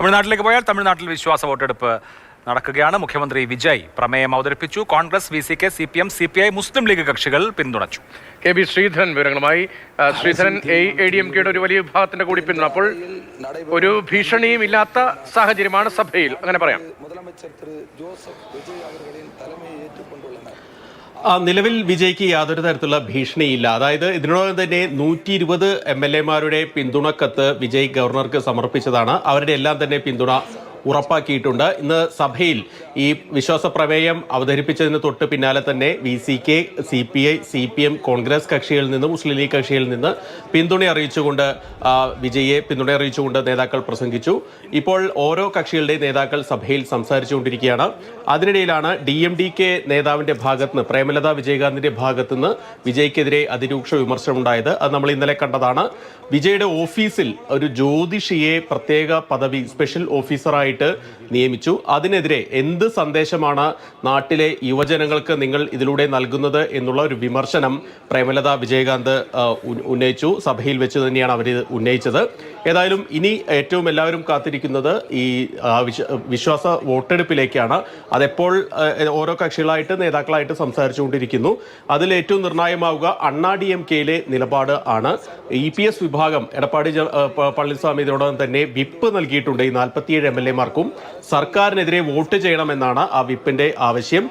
തമിഴ്നാട്ടിലേക്ക് പോയാൽ തമിഴ്നാട്ടിൽ വിശ്വാസ വോട്ടെടുപ്പ് നടക്കുകയാണ്. മുഖ്യമന്ത്രി വിജയ് പ്രമേയം അവതരിപ്പിച്ചു. കോൺഗ്രസ്, VCK, CPM, CPI, മുസ്ലിം ലീഗ് കക്ഷികൾ പിന്തുണച്ചു. KB ശ്രീധരൻ വിവരങ്ങളുമായി. ശ്രീധരൻ, ADMKയുടെ ഒരു വലിയ വിഭാഗത്തിന്റെ കൂടി പിന്തുണ. അപ്പോൾ ഒരു ഭീഷണിയും ഇല്ലാത്ത സാഹചര്യമാണ് സഭയിൽ, അങ്ങനെ പറയാം. നിലവിൽ വിജയ്ക്ക് യാതൊരു തരത്തിലുള്ള ഭീഷണിയില്ല. അതായത് ഇതിനോടകം തന്നെ 120 MLA-മാരുടെ പിന്തുണക്കത്ത് വിജയ് ഗവർണർക്ക് സമർപ്പിച്ചതാണ്. അവരുടെ എല്ലാം തന്നെ പിന്തുണ ഉറപ്പാക്കിയിട്ടുണ്ട്. ഇന്ന് സഭയിൽ ഈ വിശ്വാസ പ്രമേയം അവതരിപ്പിച്ചതിന് തൊട്ട് പിന്നാലെ തന്നെ VCK, CPI, CPM, കോൺഗ്രസ് കക്ഷികളിൽ നിന്ന്, മുസ്ലിം ലീഗ് കക്ഷികളിൽ നിന്ന് പിന്തുണ അറിയിച്ചുകൊണ്ട് നേതാക്കൾ പ്രസംഗിച്ചു. ഇപ്പോൾ ഓരോ കക്ഷികളുടെയും നേതാക്കൾ സഭയിൽ സംസാരിച്ചുകൊണ്ടിരിക്കുകയാണ്. അതിനിടയിലാണ് DMDK നേതാവിന്റെ ഭാഗത്ത് നിന്ന്, പ്രേമലത വിജയകാന്തിന്റെ ഭാഗത്തു നിന്ന് വിജയ്ക്കെതിരെ അതിരൂക്ഷ വിമർശനമുണ്ടായത്. അത് നമ്മൾ ഇന്നലെ കണ്ടതാണ്. വിജയുടെ ഓഫീസിൽ ഒരു ജ്യോതിഷിയെ പ്രത്യേക പദവി, സ്പെഷ്യൽ ഓഫീസറായിട്ട് നിയമിച്ചു. അതിനെതിരെ എന്ത് സന്ദേശമാണ് നാട്ടിലെ യുവജനങ്ങൾക്ക് നിങ്ങൾ ഇതിലൂടെ നൽകുന്നത് എന്നുള്ള ഒരു വിമർശനം പ്രേമലത വിജയകാന്ത് ഉന്നയിച്ചു. സഭയിൽ വെച്ച് തന്നെയാണ് അവർ ഉന്നയിച്ചത്. ഏതായാലും ഇനി ഏറ്റവും എല്ലാവരും കാത്തിരിക്കുന്നത് ഈ വിശ്വാസ വോട്ടെടുപ്പിലേക്കാണ്. അതെപ്പോൾ ഓരോ കക്ഷികളായിട്ട് നേതാക്കളായിട്ട് സംസാരിച്ചുകൊണ്ടിരിക്കുന്നു. അതിൽ ഏറ്റവും നിർണായകമാവുക അണ്ണാ DMKയിലെ നിലപാട് ആണ്. EPS വിഭാഗം എടപ്പാടി പളനിസ്വാമി ഇതിനോടകം തന്നെ വിപ്പ് നൽകിയിട്ടുണ്ട്. ഈ 47 MLA-മാർക്കും സർക്കാരിനെതിരെ വോട്ട് ചെയ്യണമെന്നാണ് ആ വിപ്പിന്റെ ആവശ്യം.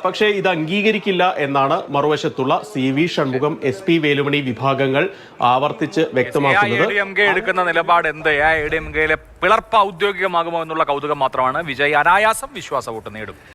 പക്ഷേ ഇത് അംഗീകരിക്കില്ല എന്നാണ് മറുവശത്തുള്ള CV ഷൺമുഖം, SP വേലുമണി വിഭാഗങ്ങൾ ആവർത്തിച്ച് വ്യക്തമാക്കുന്നത്. എടുക്കുന്ന നിലപാട് എന്ത്? ADMKയിലെ പിളർപ്പ് ഔദ്യോഗികമാകുമോ എന്നുള്ള കൗതുകം മാത്രമാണ്. വിജയ് അനായാസം വിശ്വാസ വോട്ട് നേടും.